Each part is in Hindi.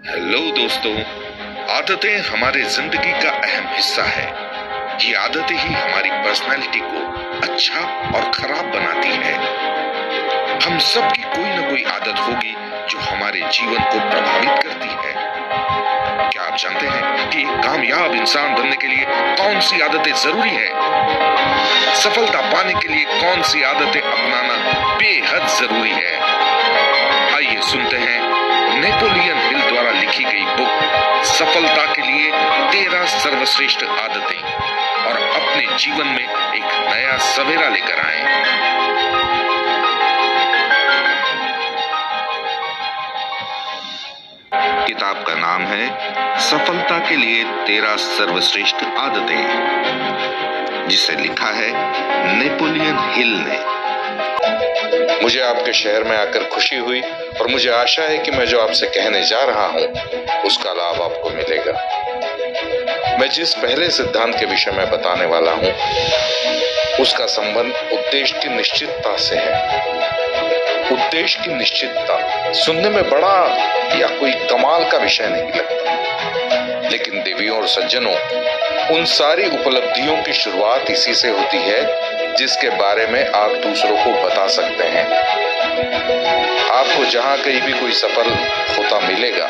हेलो दोस्तों, आदतें हमारे जिंदगी का अहम हिस्सा है। ये आदतें ही हमारी पर्सनालिटी को अच्छा और खराब बनाती है। हम सबकी कोई ना कोई आदत होगी जो हमारे जीवन को प्रभावित करती है। क्या आप जानते हैं कि एक कामयाब इंसान बनने के लिए कौन सी आदतें जरूरी है? सफलता पाने के लिए कौन सी आदतें अपनाना बेहद जरूरी है? आइए सुनते हैं नेपोलियन हिल द्वारा लिखी गई बुक सफलता के लिए 13 सर्वश्रेष्ठ आदतें और अपने जीवन में एक नया सवेरा लेकर आएं। किताब का नाम है सफलता के लिए 13 सर्वश्रेष्ठ आदतें, जिसे लिखा है नेपोलियन हिल ने। मुझे आपके शहर में आकर खुशी हुई और मुझे आशा है कि मैं जो आपसे कहने जा रहा हूं उसका लाभ आपको मिलेगा। मैं जिस पहले सिद्धांत के विषय में बताने वाला हूं उसका संबंध उद्देश्य की निश्चितता से है। उद्देश्य की निश्चितता सुनने में बड़ा या कोई कमाल का विषय नहीं लगता, लेकिन देवियों और सज्जनों, उन सारी उपलब्धियों की शुरुआत इसी से होती है जिसके बारे में आप दूसरों को बता सकते हैं। आपको जहां कहीं भी कोई सफल होता मिलेगा,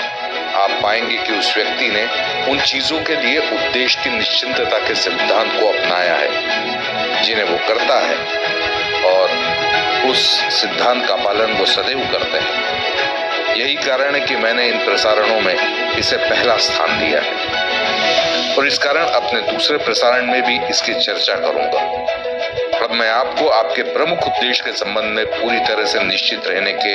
आप पाएंगे कि उस व्यक्ति ने उन चीजों के लिए उद्देश्य की निश्चितता के सिद्धांत को अपनाया है जिन्हें वो करता है, और उस सिद्धांत का पालन वो सदैव करते हैं। यही कारण है कि मैंने इन प्रसारणों में इसे पहला स्थान दिया है और इस कारण अपने दूसरे प्रसारण में भी इसकी चर्चा करूंगा। अब मैं आपको आपके प्रमुख उद्देश्य के संबंध में पूरी तरह से निश्चित रहने के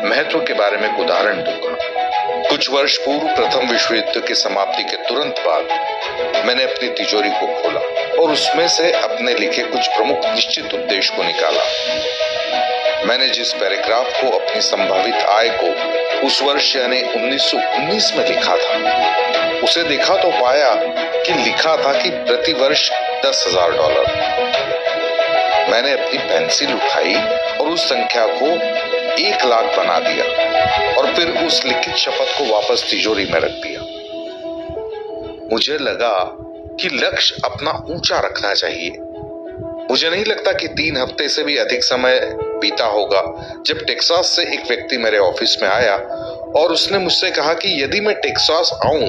महत्व के बारे में एक उदाहरण दूंगा। कुछ वर्ष पूर्व प्रथम विश्व युद्ध की समाप्ति के तुरंत बाद मैंने अपनी तिजोरी को खोला और उसमें से अपने लिखे कुछ प्रमुख निश्चित उद्देश्य को निकाला। मैंने जिस पैराग्राफ को अपनी संभावित आय को उस वर्ष यानी 1919 में लिखा था, उसे देखा तो पाया कि लिखा था कि प्रति वर्ष $10,000। मैंने अपनी पेंसिल उठाई और उस संख्या को 1 लाख बना दिया और फिर उस लिखित शपथ को वापस तिजोरी में रख दिया। मुझे लगा कि लक्ष्य अपना ऊंचा रखना चाहिए। मुझे नहीं लगता कि 3 हफ्ते से भी अधिक समय बीता होगा जब टेक्सास से एक व्यक्ति मेरे ऑफिस में आया और उसने मुझसे कहा कि यदि मैं टेक्सास आऊं,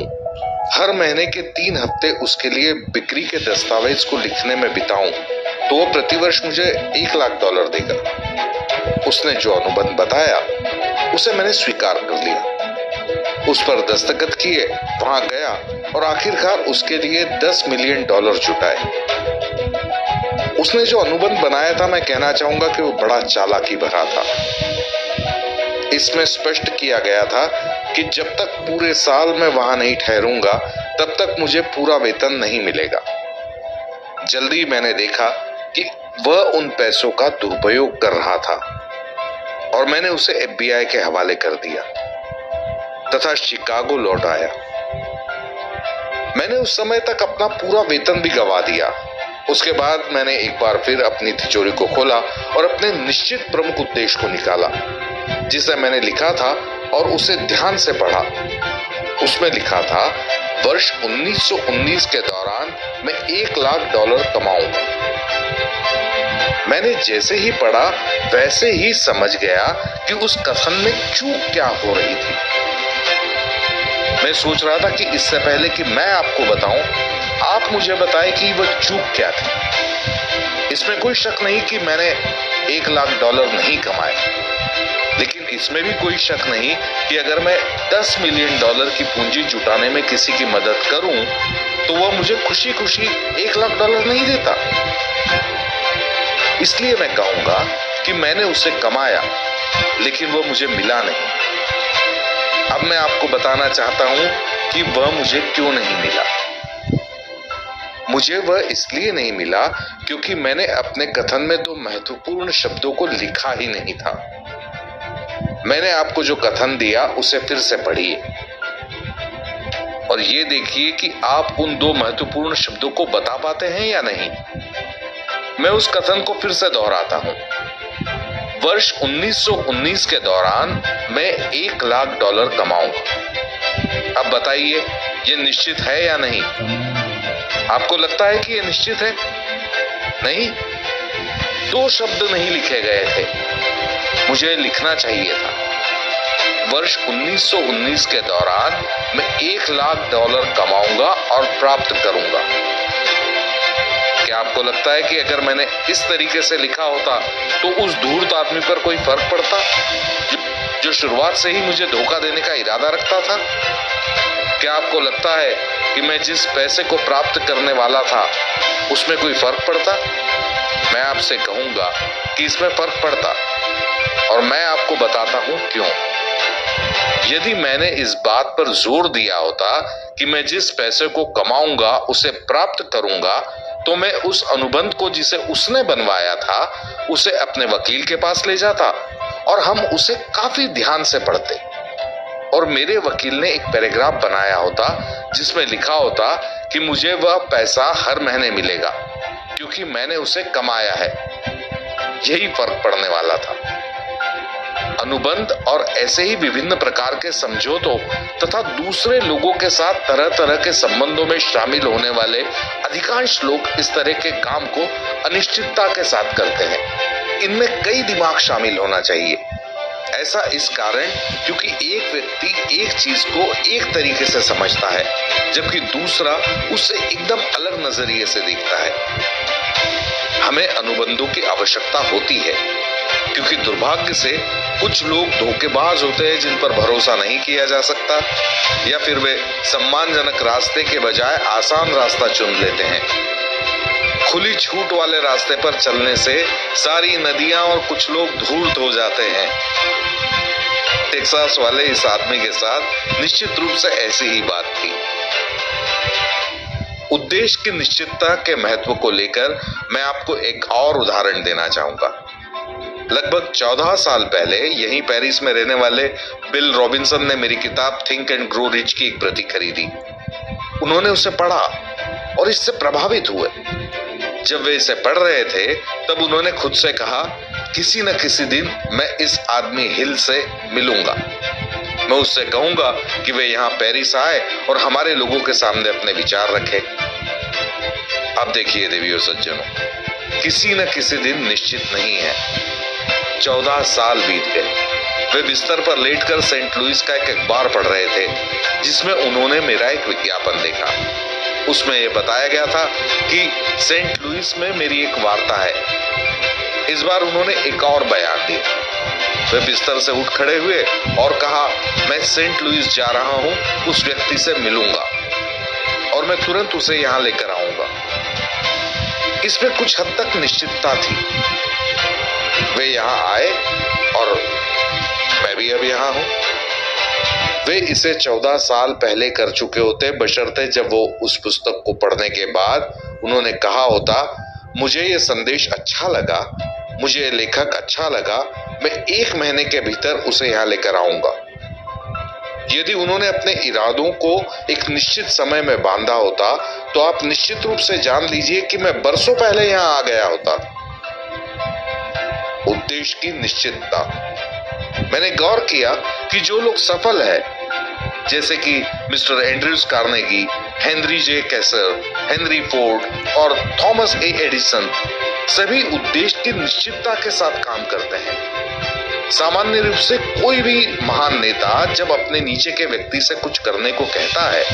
हर महीने के 3 हफ्ते उसके लिए बिक्री के दस्तावेज को लिखने में बिताऊं, तो वो प्रतिवर्ष मुझे $1 लाख देगा। उसने जो अनुबंध बताया उसे मैंने स्वीकार कर लिया, उस पर दस्तखत किए, वहां गया और आखिरकार उसके लिए $10 मिलियन जुटाए। उसने जो अनुबंध बनाया था, मैं कहना चाहूंगा कि वो बड़ा चालाकी भरा था। इसमें स्पष्ट किया गया था कि जब तक पूरे साल मैं वहां नहीं ठहरूंगा तब तक मुझे पूरा वेतन नहीं मिलेगा। जल्दी मैंने देखा कि वह उन पैसों का दुरुपयोग कर रहा था और मैंने उसे FBI के हवाले कर दिया तथा शिकागो लौट आया। मैंने उस समय तक अपना पूरा वेतन भी गंवा दिया। उसके बाद मैंने एक बार फिर अपनी तिजोरी को खोला और अपने निश्चित प्रमुख उद्देश्य को निकाला जिसे मैंने लिखा था और उसे ध्यान से पढ़ा। उसमें लिखा था, वर्ष 1919 के दौरान मैं $1 लाख कमाऊंगा। मैंने जैसे ही पढ़ा वैसे ही समझ गया कि उस कथन में चूक क्या हो रही थी। मैं सोच रहा था कि इससे पहले कि मैं आपको बताऊं, आप मुझे बताएं कि वह चूक क्या थी। इसमें कोई शक नहीं कि मैंने $1 लाख नहीं कमाए, लेकिन इसमें भी कोई शक नहीं कि अगर मैं $10 मिलियन की पूंजी जुटाने में किसी की मदद करूं तो वह मुझे खुशी खुशी $1 लाख नहीं देता। इसलिए मैं कहूंगा कि मैंने उसे कमाया, लेकिन वह मुझे मिला नहीं। अब मैं आपको बताना चाहता हूं कि वह मुझे क्यों नहीं मिला। मुझे वह इसलिए नहीं मिला क्योंकि मैंने अपने कथन में 2 महत्वपूर्ण शब्दों को लिखा ही नहीं था। मैंने आपको जो कथन दिया उसे फिर से पढ़िए और ये देखिए कि आप उन 2 महत्वपूर्ण शब्दों को बता पाते हैं या नहीं। मैं उस कथन को फिर से दोहराता हूं। वर्ष 1919 के दौरान मैं $1 लाख कमाऊंगा। बताइए, ये निश्चित है या नहीं? आपको लगता है कि ये निश्चित है? नहीं, 2 शब्द नहीं लिखे गए थे, मुझे लिखना चाहिए था। वर्ष 1919 के दौरान मैं $1 लाख कमाऊंगा और प्राप्त करूंगा। क्या आपको लगता है कि अगर मैंने इस तरीके से लिखा होता तो उस धूर्त आदमी पर कोई फर्क पड़ता, जो शुरुआत से ही मुझे धोखा देने का इरादा रखता था? क्या आपको लगता है कि मैं जिस पैसे को प्राप्त करने वाला था उसमें कोई फर्क पड़ता? मैं आपसे कहूंगा कि इसमें फर्क पड़ता, और मैं आपको बताता हूं क्यों। यदि मैंने इस बात पर जोर दिया होता कि मैं जिस पैसे को कमाऊंगा उसे प्राप्त करूंगा, तो मैं उस अनुबंध को जिसे उसने बनवाया था उसे अपने वकील के पास ले जाता और हम उसे काफी ध्यान से पढ़ते, और मेरे वकील ने एक पैराग्राफ बनाया होता जिसमें लिखा होता कि मुझे वह पैसा हर महीने मिलेगा क्योंकि मैंने उसे कमाया है। यही फर्क पड़ने वाला था। अनुबंध और ऐसे ही विभिन्न प्रकार के समझौतों तथा दूसरे लोगों के साथ तरह तरह के संबंधों में शामिल होने वाले अधिकांश लोग इस तरह के काम को अनिश्चितता के साथ करते हैं। इनमें कई दिमाग शामिल होना चाहिए। ऐसा इस कारण क्योंकि एक व्यक्ति एक चीज को एक तरीके से समझता है जबकि दूसरा उससे एकदम अलग नजरिए से देखता है। हमें अनुबंधों की आवश्यकता होती है क्योंकि दुर्भाग्य से कुछ लोग धोखेबाज होते हैं जिन पर भरोसा नहीं किया जा सकता, या फिर वे सम्मानजनक रास्ते के बजाय आसान रास्ता चुन लेते हैं। खुली छूट वाले रास्ते पर चलने से सारी नदियां और कुछ लोग धूर्त हो जाते हैं। टेक्सास वाले इस आदमी के साथ निश्चित रूप से ऐसी ही बात थी। उद्देश्य की निश्चितता के महत्व को लेकर मैं आपको एक और उदाहरण देना चाहूंगा। लगभग 14 साल पहले यहीं पेरिस में रहने वाले बिल रॉबिन्सन ने मेरी किताब थिंक एंड ग्रो रिच की एक प्रति खरीदी। उन्होंने उसे पढ़ा और इससे प्रभावित हुए। जब वे इसे पढ़ रहे थे तब उन्होंने खुद से कहा, किसी न किसी दिन मैं इस आदमी हिल से मिलूंगा। मैं उससे कहूंगा कि वे यहाँ पेरिस आए और हमारे लोगों के सामने अपने विचार रखे। अब देखिए देवियों सज्जनों, किसी न किसी दिन निश्चित नहीं है। 14 साल बीत गए। वे बिस्तर पर लेटकर सेंट लुइस का एक अखबार पढ़ रहे थे जिसमें उन्होंने मेरा एक विज्ञापन देखा। उसमें यह बताया गया था कि सेंट लुइस में मेरी एक वार्ता है। इस बार उन्होंने एक और बयान दिया। वे बिस्तर से उठ खड़े हुए और कहा, मैं सेंट लुइस जा रहा हूं, उस व्यक्ति से मिलूंगा और मैं तुरंत उसे यहां लेकर आऊंगा। इसमें कुछ हद तक निश्चितता थी। वे यहाँ आए और मैं भी अब यहाँ हूं। वे इसे 14 साल पहले कर चुके होते, बशर्ते जब वो उस पुस्तक को पढ़ने के बाद उन्होंने कहा होता, मुझे ये संदेश अच्छा लगा, मुझे ये लेखक अच्छा लगा, मैं 1 महीने के भीतर उसे यहाँ लेकर आऊंगा। यदि उन्होंने अपने इरादों को एक निश्चित समय में बांधा होता तो आप निश्चित रूप से जान लीजिए कि मैं बरसों पहले यहाँ आ गया होता। उद्देश्य की निश्चितता। मैंने गौर किया कि जो लोग सफल हैं, जैसे कि मिस्टर एंड्रयूज कार्नेगी, हेनरी जे कैसर, हेनरी फोर्ड और थॉमस ए एडिसन, सभी उद्देश्य की निश्चितता के साथ काम करते हैं। सामान्य रूप से कोई भी महान नेता जब अपने नीचे के व्यक्ति से कुछ करने को कहता है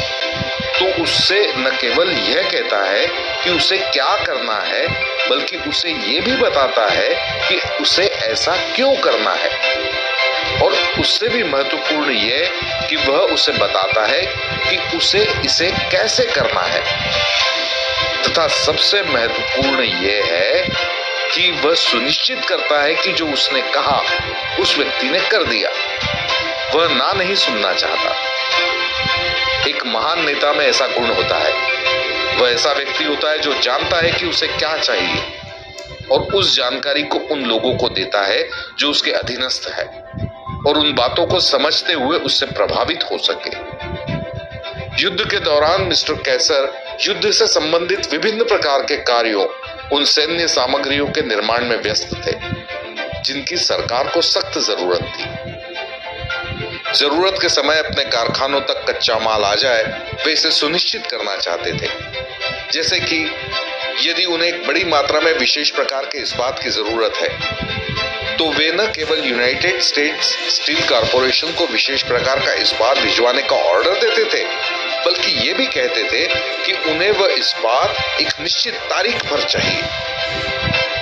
तो उससे न केवल यह कहता है कि उसे क्या करना है, बल्कि उसे ये भी बताता है कि उसे ऐसा क्यों करना है, और उससे भी महत्वपूर्ण यह कि वह उसे बताता है कि उसे इसे कैसे करना है, तथा सबसे महत्वपूर्ण यह है कि वह सुनिश्चित करता है कि जो उसने कहा उस व्यक्ति ने कर दिया। वह ना नहीं सुनना चाहता। एक महान नेता में ऐसा गुण होता है। वह ऐसा व्यक्ति होता है जो जानता है कि उसे क्या चाहिए और उस जानकारी को उन लोगों को देता है जो उसके अधीनस्थ है, और उन बातों को समझते हुए उससे प्रभावित हो सके। युद्ध के दौरान मिस्टर कैसर युद्ध से संबंधित विभिन्न प्रकार के कार्यों, उन सैन्य सामग्रियों के निर्माण में व्यस्त थे जिनकी सरकार को सख्त जरूरत थी। जरूरत के समय अपने कारखानों तक कच्चा माल आ जाए, वे इसे सुनिश्चित करना चाहते थे। जैसे कि यदि उन्हें एक बड़ी मात्रा में विशेष प्रकार के इस्पात की जरूरत है, तो वे न केवल यूनाइटेड स्टेट्स स्टील कॉरपोरेशन को विशेष प्रकार का इस्पात भिजवाने का ऑर्डर देते थे, बल्कि ये भी कहते थे कि उन्हें वह इस्पात एक निश्चित तारीख पर चाहिए।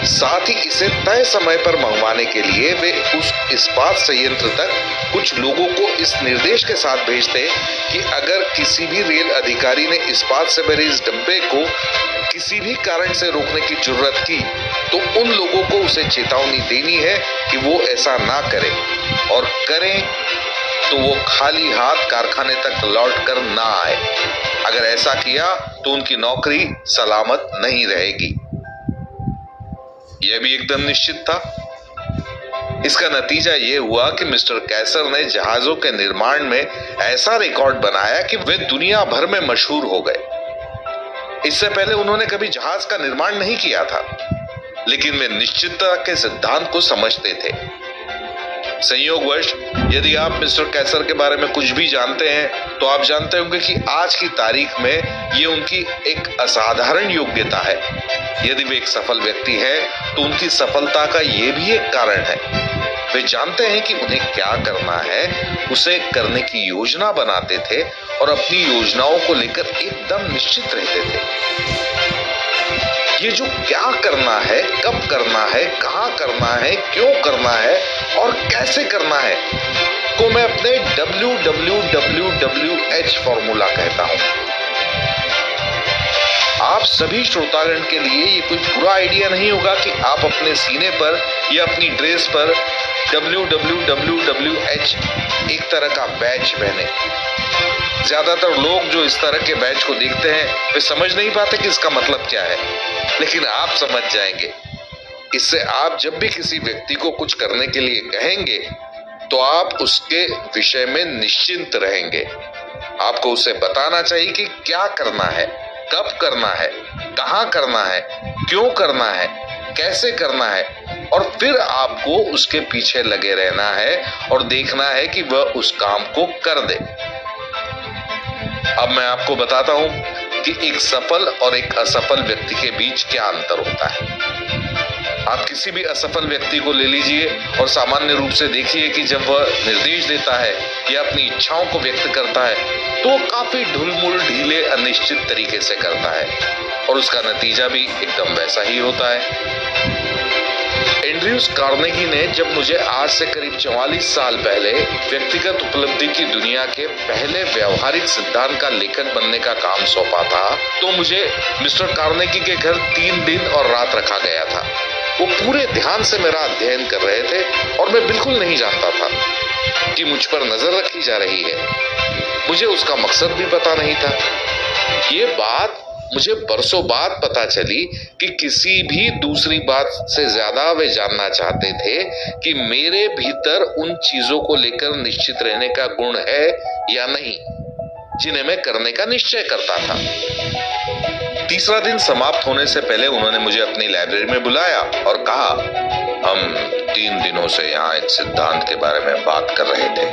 साथ ही इसे तय समय पर मंगवाने के लिए वे उस इस्पात संयंत्र तक कुछ लोगों को इस निर्देश के साथ भेजते कि अगर किसी भी रेल अधिकारी ने इस्पात से भरे इस डब्बे को किसी भी कारण से रोकने की जरूरत की, तो उन लोगों को उसे चेतावनी देनी है कि वो ऐसा ना करे, और करें तो वो खाली हाथ कारखाने तक लौट कर ना आए। अगर ऐसा किया तो उनकी नौकरी सलामत नहीं रहेगी। यह भी एकदम निश्चित था। इसका नतीजा यह हुआ कि मिस्टर कैसर ने जहाजों के निर्माण में ऐसा रिकॉर्ड बनाया कि वे दुनिया भर में मशहूर हो गए। इससे पहले उन्होंने कभी जहाज का निर्माण नहीं किया था, लेकिन वे निश्चितता के सिद्धांत को समझते थे। संयोगवश यदि आप मिस्टर कैसर के बारे में कुछ भी जानते हैं, तो आप जानते होंगे कि आज की तारीख में ये उनकी एक असाधारण योग्यता है। यदि वे एक सफल व्यक्ति हैं, तो उनकी सफलता का ये भी एक कारण है। वे जानते हैं कि उन्हें क्या करना है, उसे करने की योजना बनाते थे और अपनी योजनाओं को लेकर एकदम निश्चित रहते थे। ये जो क्या करना है, कब करना है, कहां करना है, क्यों करना है और कैसे करना है, को मैं अपने WWWH फॉर्मूला कहता हूं। आप सभी श्रोतागण के लिए ये कोई बुरा आइडिया नहीं होगा कि आप अपने सीने पर या अपनी ड्रेस पर WWWH एक तरह का बैच पहने। ज्यादातर लोग जो इस तरह के बैच को देखते हैं, वे समझ नहीं पाते कि इसका मतलब क्या है, लेकिन आप समझ जाएंगे। इससे आप जब भी किसी व्यक्ति को कुछ करने के लिए कहेंगे, तो आप उसके विषय में निश्चिंत रहेंगे। आपको उसे बताना चाहिए कि क्या करना है, कब करना है, कहां करना है, क्यों करना है, कैसे करना है, और फिर आपको उसके पीछे लगे रहना है और देखना है कि वह उस काम को कर दे। अब मैं आपको बताता हूं कि एक सफल और एक असफल व्यक्ति के बीच क्या अंतर होता है। आप किसी भी असफल व्यक्ति को ले लीजिए और सामान्य रूप से देखिए कि जब वह निर्देश देता है या अपनी इच्छाओं को व्यक्त करता है, तो वो काफी ढुलमुल, ढीले, अनिश्चित तरीके से करता है और उसका नतीजा भी एकदम वैसा ही होता है। एंड्रयूज कार्नेगी ने जब मुझे आज से करीब 44 साल पहले व्यक्तिगत उपलब्धि की दुनिया के पहले व्यवहारिक सिद्धांत का लेखक बनने का काम सौंपा था, तो मुझे मिस्टर कार्नेगी के घर 3 दिन और रात रखा गया था। वो पूरे ध्यान से मेरा अध्ययन कर रहे थे और मैं बिल्कुल नहीं जानता था कि मुझ पर नजर रखी जा रही है। मुझे उसका मकसद भी पता नहीं था। ये बात मुझे बरसों बाद पता चली कि किसी भी दूसरी बात से ज्यादा वे जानना चाहते थे कि मेरे भीतर उन चीजों को लेकर निश्चित रहने का गुण है या नहीं, जिन्हें मैं करने का निश्चय करता था। तीसरा दिन समाप्त होने से पहले उन्होंने मुझे अपनी लाइब्रेरी में बुलाया और कहा, हम 3 दिनों से यहाँ एक सिद्धांत के बारे में बात कर रहे थे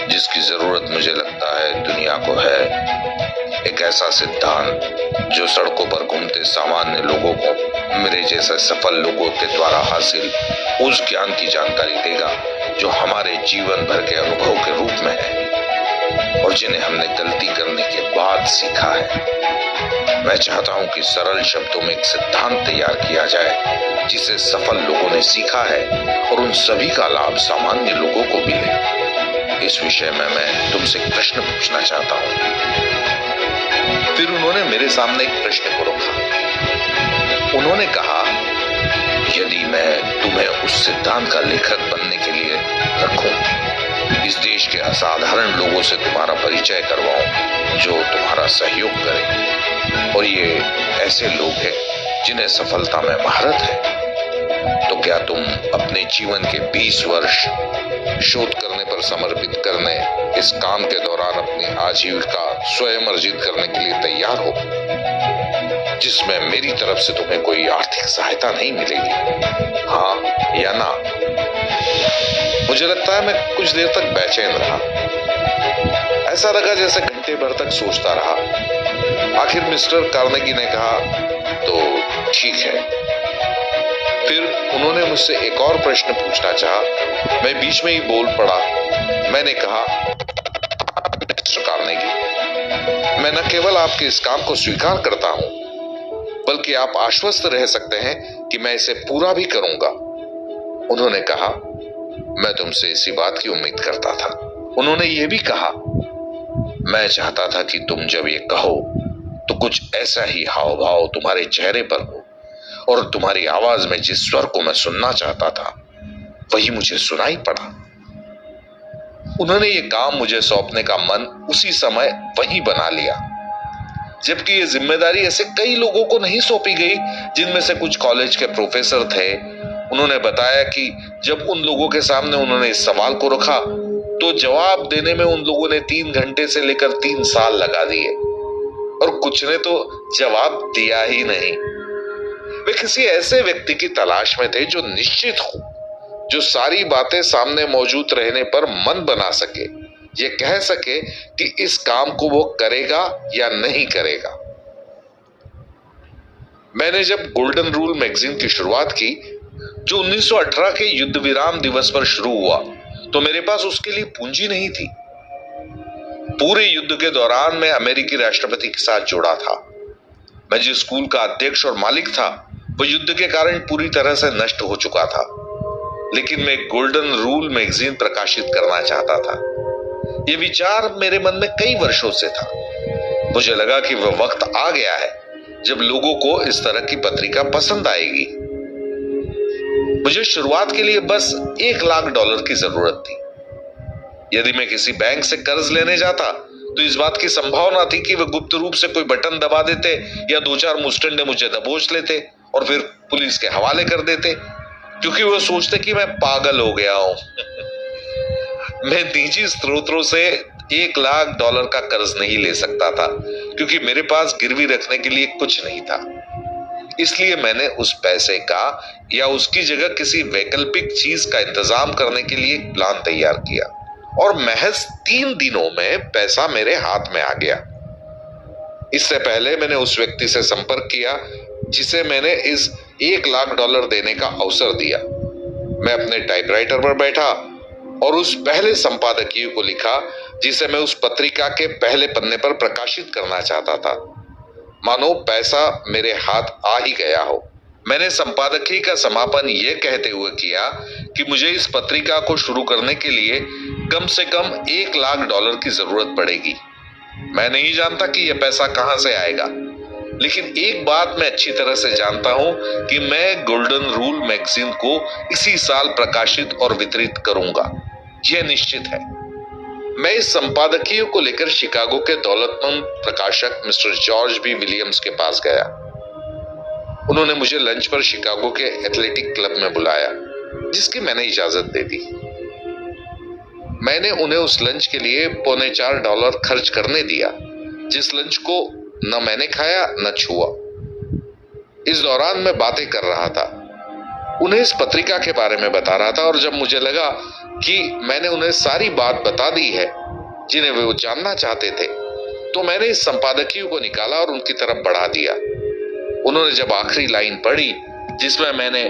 जिसकी जरूरत मुझे लगता है दुनिया को है। एक ऐसा सिद्धांत जो सड़कों पर घूमते सामान्य लोगों को मेरे जैसे सफल लोगों के द्वारा हासिल उस ज्ञान की जानकारी देगा जो हमारे जीवन भर के अनुभव के रूप में है और जिन्हें हमने गलती करने के बाद सीखा है। मैं चाहता हूं कि सरल शब्दों में एक सिद्धांत तैयार किया जाए जिसे सफल लोगों ने सीखा है और उन सभी का लाभ सामान्य लोगों को मिले। इस विषय में मैं तुमसे एक प्रश्न पूछना चाहता हूं। फिर उन्होंने मेरे सामने एक प्रश्न को रखा। उन्होंने कहा, यदि मैं तुम्हें उस सिद्धांत का लेखक बनने के लिए रखूं, इस देश के असाधारण लोगों से तुम्हारा परिचय करवाऊं जो तुम्हारा सहयोग करें, और ये ऐसे लोग हैं जिन्हें सफलता में महारत है, तो क्या तुम अपने जीवन के 20 वर्ष शोध करने पर समर्पित करने इस काम के दौरान अपनी आजीविका स्वयं अर्जित करने के लिए तैयार हो, जिसमें मेरी तरफ से तुम्हें कोई आर्थिक सहायता नहीं मिलेगी? हाँ या ना? मुझे लगता है मैं कुछ देर तक बेचैन रहा। ऐसा लगा जैसे घंटे भर तक सोचता रहा। आखिर मिस्टर कार्नेगी ने कहा, तो ठीक है। फिर उन्होंने मुझसे एक और प्रश्न पूछना चाहा। मैं बीच में ही बोल पड़ा। मैंने कहा, मिस्टर कार्नेगी, मैं न केवल आपके इस काम को स्वीकार करता हूं, बल्कि आप आश्वस्त रह सकते हैं कि मैं इसे पूरा भी करूंगा। उन्होंने कहा, मैं तुमसे इसी बात की उम्मीद करता था। उन्होंने यह भी कहा, मैं चाहता था कि तुम जब ये कहो तो कुछ ऐसा ही हाव भाव तुम्हारे चेहरे पर हो, और तुम्हारी आवाज में जिस स्वर को मैं सुनना चाहता था वही मुझे सुनाई पड़ा। उन्होंने ये काम मुझे सौंपने का मन उसी समय वही बना लिया, जबकि ये जिम्मेदारी ऐसे कई लोगों को नहीं सौंपी गई, जिनमें से कुछ कॉलेज के प्रोफेसर थे। उन्होंने बताया कि जब उन लोगों के सामने उन्होंने इस सवाल को रखा तो जवाब देने में उन लोगों ने 3 घंटे से लेकर 3 साल लगा दिए, और कुछ ने तो जवाब दिया ही नहीं। वे किसी ऐसे व्यक्ति की तलाश में थे जो निश्चित हो, जो सारी बातें सामने मौजूद रहने पर मन बना सके, ये कह सके कि इस काम को वो करेगा या नहीं करेगा। मैंने जब गोल्डन रूल मैगजीन की शुरुआत की, जो 1918 के युद्ध विराम दिवस पर शुरू हुआ, तो मेरे पास उसके लिए पूंजी नहीं थी। पूरे युद्ध के दौरान मैं अमेरिकी राष्ट्रपति के साथ जुड़ा था। मैं जिस स्कूल का अध्यक्ष और मालिक था, वो युद्ध के कारण पूरी तरह से नष्ट हो चुका था, लेकिन मैं गोल्डन रूल मैगजीन प्रकाशित करना चाहता था। यह विचार मेरे मन में कई वर्षों से था। मुझे लगा कि वह वक्त आ गया है जब लोगों को इस तरह की पत्रिका पसंद आएगी। मुझे शुरुआत के लिए बस $1 लाख की जरूरत थी। यदि मैं किसी बैंक से कर्ज लेने जाता तो इस बात की संभावना थी कि वे गुप्त रूप से कोई बटन दबा देते या 2-4 मुस्टंडे मुझे दबोच लेते और फिर पुलिस के हवाले कर देते, क्योंकि वो सोचते कि मैं पागल हो गया हूं। मैं निजी स्रोतों से $1 लाख का कर्ज नहीं ले सकता था, क्योंकि मेरे पास गिरवी रखने के लिए कुछ नहीं था। इसलिए मैंने उस पैसे का या उसकी जगह किसी वैकल्पिक चीज का इंतजाम करने के लिए एक प्लान तैयार किया, और महज 3 दिनों में पैसा मेरे हाथ में आ गया। इससे पहले मैंने उस व्यक्ति से संपर्क किया जिसे मैंने इस $1 लाख देने का अवसर दिया। मैं अपने टाइपराइटर पर बैठा और उस पहले संपादकीय को लिखा जिसे मैं उस पत्रिका के पहले पन्ने पर प्रकाशित करना चाहता था। मानो पैसा मेरे हाथ आ ही गया हो। मैंने संपादकीय का समापन यह कहते हुए किया कि मुझे इस पत्रिका को शुरू करने के लिए कम से कम $1 लाख की जरूरत पड़ेगी। मैं नहीं जानता कि यह पैसा कहां से आएगा, लेकिन एक बात मैं अच्छी तरह से जानता हूं कि मैं गोल्डन रूल मैगजीन को इसी साल प्रकाशित और वितरित करूंगा, यह निश्चित है। मैं इस संपादकीय को लेकर शिकागो के दौलतमंद प्रकाशक मिस्टर जॉर्ज बी विलियम्स के पास गया। उन्होंने मुझे लंच पर शिकागो के एथलेटिक क्लब में बुलाया, जिसकी मैंने इजाजत दे दी। मैंने उन्हें उस लंच के लिए $4.25 खर्च करने दिया, जिस लंच को न मैंने खाया न छुआ। इस दौरान मैं बातें कर रहा था, उन्हें इस पत्रिका के बारे में बता रहा था, और जब मुझे लगा कि मैंने उन्हें सारी बात बता दी है जिन्हें वे जानना चाहते थे, तो मैंने इस संपादकीय को निकाला और उनकी तरफ बढ़ा दिया। उन्होंने जब आखिरी लाइन पढ़ी जिसमें मैंने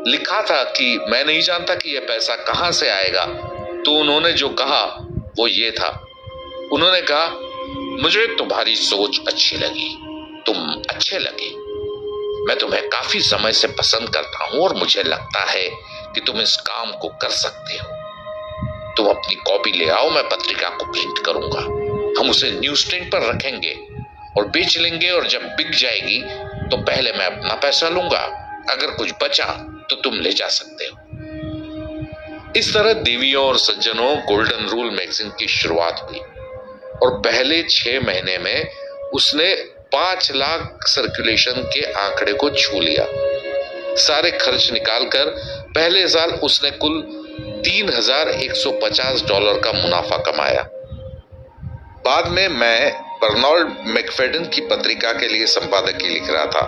लिखा था कि मैं नहीं जानता कि यह पैसा कहां से आएगा, तो उन्होंने जो कहा वो ये था। उन्होंने कहा, मुझे तुम्हारी सोच अच्छी लगी, तुम अच्छे लगे। मैं तुम्हें काफी समय से पसंद करता हूं और मुझे लगता है कि तुम इस काम को कर सकते हो। तुम अपनी कॉपी ले आओ, मैं पत्रिका को प्रिंट करूंगा। हम उसे न्यूज स्टैंड पर रखेंगे और बेच लेंगे, और जब बिक जाएगी तो पहले मैं अपना पैसा लूंगा, अगर कुछ बचा तो तुम ले जा सकते हो। इस तरह देवियों और सज्जनों गोल्डन रूल मैगजीन की शुरुआत हुई, और पहले 6 महीने में उसने 5 लाख सर्कुलेशन के आंकड़े को छू लिया। सारे खर्च निकालकर पहले साल उसने कुल $3,150 का मुनाफा कमाया। बाद में मैं बर्नार्ड मैकफेडन की पत्रिका के लिए संपादकीय लिख रहा था।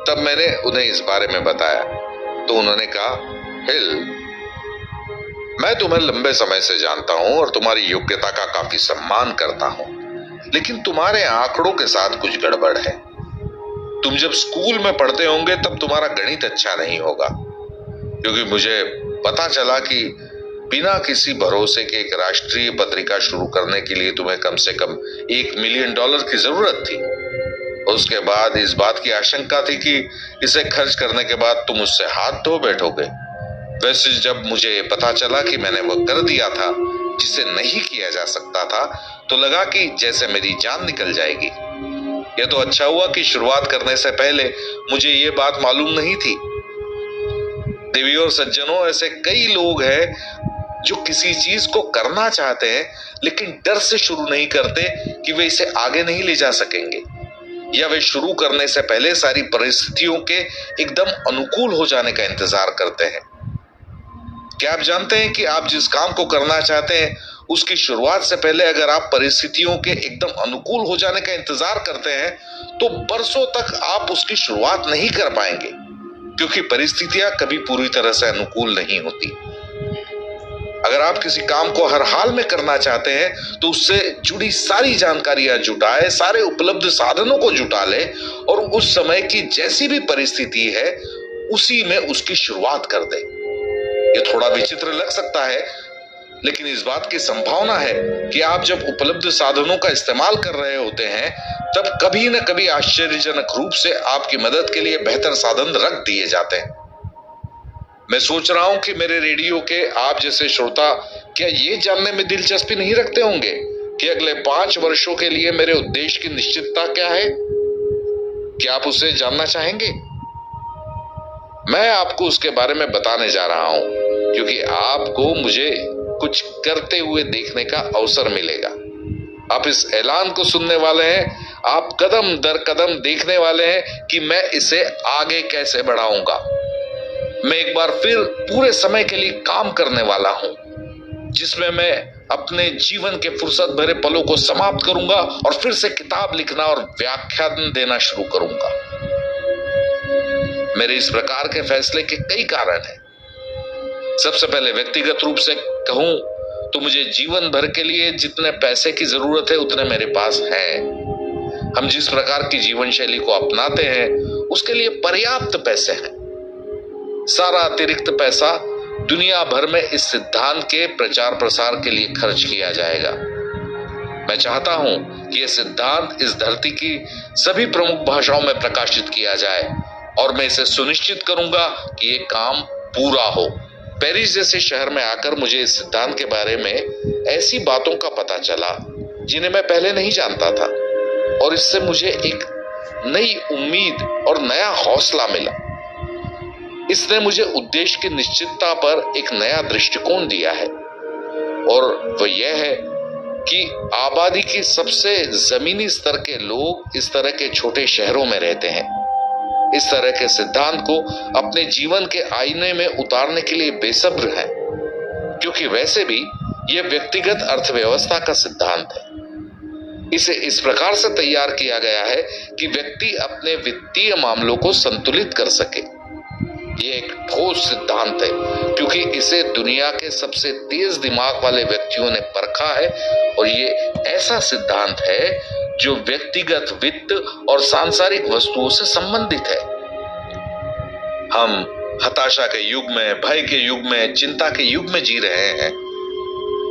तब मैंने उन्हें इस बारे में बताया, तो उन्होंने कहा, हिल, मैं तुम्हें लंबे समय से जानता हूं और तुम्हारी योग्यता का काफी सम्मान करता हूं, लेकिन तुम्हारे आंकड़ों के साथ कुछ गड़बड़ है। तुम जब स्कूल में पढ़ते होंगे तब तुम्हारा गणित अच्छा नहीं होगा, क्योंकि मुझे पता चला कि बिना किसी भरोसे के एक राष्ट्रीय पत्रिका शुरू करने के लिए तुम्हें कम से कम $1 मिलियन की जरूरत थी। उसके बाद इस बात की आशंका थी कि इसे खर्च करने के बाद तुम उससे हाथ धो बैठोगे। वैसे जब मुझे पता चला कि मैंने वह कर दिया था जिसे नहीं किया जा सकता था, तो लगा कि जैसे मेरी जान निकल जाएगी। यह तो अच्छा हुआ कि शुरुआत करने से पहले मुझे ये बात मालूम नहीं थी। देवी और सज्जनों, ऐसे कई लोग हैं जो किसी चीज को करना चाहते हैं लेकिन डर से शुरू नहीं करते कि वे इसे आगे नहीं ले जा सकेंगे, या वे शुरू करने से पहले सारी परिस्थितियों के एकदम अनुकूल हो जाने का इंतजार करते हैं। क्या आप जानते हैं कि आप जिस काम को करना चाहते हैं उसकी शुरुआत से पहले अगर आप परिस्थितियों के एकदम अनुकूल हो जाने का इंतजार करते हैं तो बरसों तक आप उसकी शुरुआत नहीं कर पाएंगे, क्योंकि परिस्थितियां कभी पूरी तरह से अनुकूल नहीं होती। अगर आप किसी काम को हर हाल में करना चाहते हैं तो उससे जुड़ी सारी जानकारियां जुटाए, सारे उपलब्ध साधनों को जुटा ले और उस समय की जैसी भी परिस्थिति है उसी में उसकी शुरुआत कर दे। ये थोड़ा विचित्र लग सकता है, लेकिन इस बात की संभावना है कि आप जब उपलब्ध साधनों का इस्तेमाल कर रहे होते हैं तब कभी न कभी आश्चर्यजनक रूप से आपकी मदद के लिए बेहतर साधन रख दिए जाते हैं। मैं सोच रहा हूं कि मेरे रेडियो के आप जैसे श्रोता क्या ये जानने में दिलचस्पी नहीं रखते होंगे कि अगले 5 वर्षों के लिए मेरे उद्देश्य की निश्चितता क्या है? क्या आप उसे जानना चाहेंगे? मैं आपको उसके बारे में बताने जा रहा हूं, क्योंकि आपको मुझे कुछ करते हुए देखने का अवसर मिलेगा। आप इस ऐलान को सुनने वाले हैं, आप कदम दर कदम देखने वाले हैं कि मैं इसे आगे कैसे बढ़ाऊंगा। मैं एक बार फिर पूरे समय के लिए काम करने वाला हूं, जिसमें मैं अपने जीवन के फुर्सत भरे पलों को समाप्त करूंगा और फिर से किताब लिखना और व्याख्यान देना शुरू करूंगा। मेरे इस प्रकार के फैसले के कई कारण हैं। सबसे पहले व्यक्तिगत रूप से कहूं तो मुझे जीवन भर के लिए जितने पैसे की जरूरत है उतने मेरे पास है। हम जिस प्रकार की जीवन शैली को अपनाते हैं उसके लिए पर्याप्त पैसे हैं। सारा अतिरिक्त पैसा दुनिया भर में इस सिद्धांत के प्रचार प्रसार के लिए खर्च किया जाएगा। मैं चाहता हूं कि यह सिद्धांत इस धरती की सभी प्रमुख भाषाओं में प्रकाशित किया जाए और मैं इसे सुनिश्चित करूंगा कि यह काम पूरा हो। पेरिस जैसे शहर में आकर मुझे इस सिद्धांत के बारे में ऐसी बातों का पता चला जिन्हें मैं पहले नहीं जानता था, और इससे मुझे एक नई उम्मीद और नया हौसला मिला। इसने मुझे उद्देश्य की निश्चितता पर एक नया दृष्टिकोण दिया है, और वह यह है कि आबादी की सबसे जमीनी स्तर के लोग इस तरह के छोटे शहरों में रहते हैं। इस तरह के सिद्धांत को अपने जीवन के आईने में उतारने के लिए बेसब्र हैं, क्योंकि वैसे भी यह व्यक्तिगत अर्थव्यवस्था का सिद्धांत है। इसे इस प्रकार से तैयार किया गया है कि व्यक्ति अपने वित्तीय मामलों को संतुलित कर सके। यह एक ठोस सिद्धांत है, क्योंकि इसे दुनिया के सबसे तेज दिमाग वाले व्यक्तियों ने परखा है, और ये ऐसा सिद्धांत है जो व्यक्तिगत वित्त और सांसारिक वस्तुओं से संबंधित है। हम हताशा के युग में, भय के युग में, चिंता के युग में जी रहे हैं।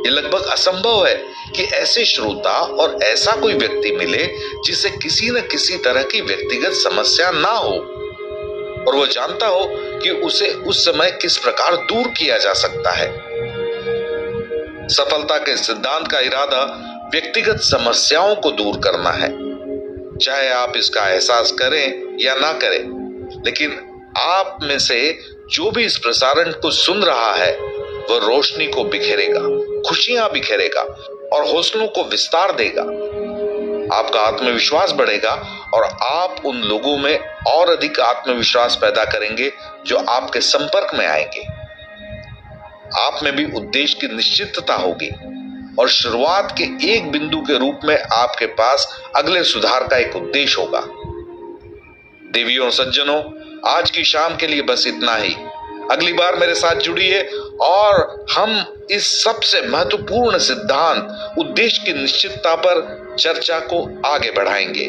ये लगभग असंभव है कि ऐसे श्रोता और ऐसा कोई व्यक्ति मिले जिसे किसी न किसी तरह की व्यक्तिगत समस्या ना हो और वो जानता हो कि उसे उस समय किस प्रकार दूर किया जा सकता है। सफलता के सिद्धांत का इरादा व्यक्तिगत समस्याओं को दूर करना है, चाहे आप इसका एहसास करें या ना करें। लेकिन आप में से जो भी इस प्रसारण को सुन रहा है वह रोशनी को बिखेरेगा, खुशियां बिखेरेगा और हौसलों को विस्तार देगा। आपका आत्मविश्वास बढ़ेगा और आप उन लोगों में और अधिक आत्मविश्वास पैदा करेंगे जो आपके संपर्क में आएंगे। आप में भी उद्देश्य की निश्चितता होगी और शुरुआत के एक बिंदु के रूप में आपके पास अगले सुधार का एक उद्देश्य होगा। देवियों और सज्जनों, आज की शाम के लिए बस इतना ही। अगली बार मेरे साथ जुड़िए और हम इस सबसे महत्वपूर्ण सिद्धांत, उद्देश्य की निश्चितता पर चर्चा को आगे बढ़ाएंगे।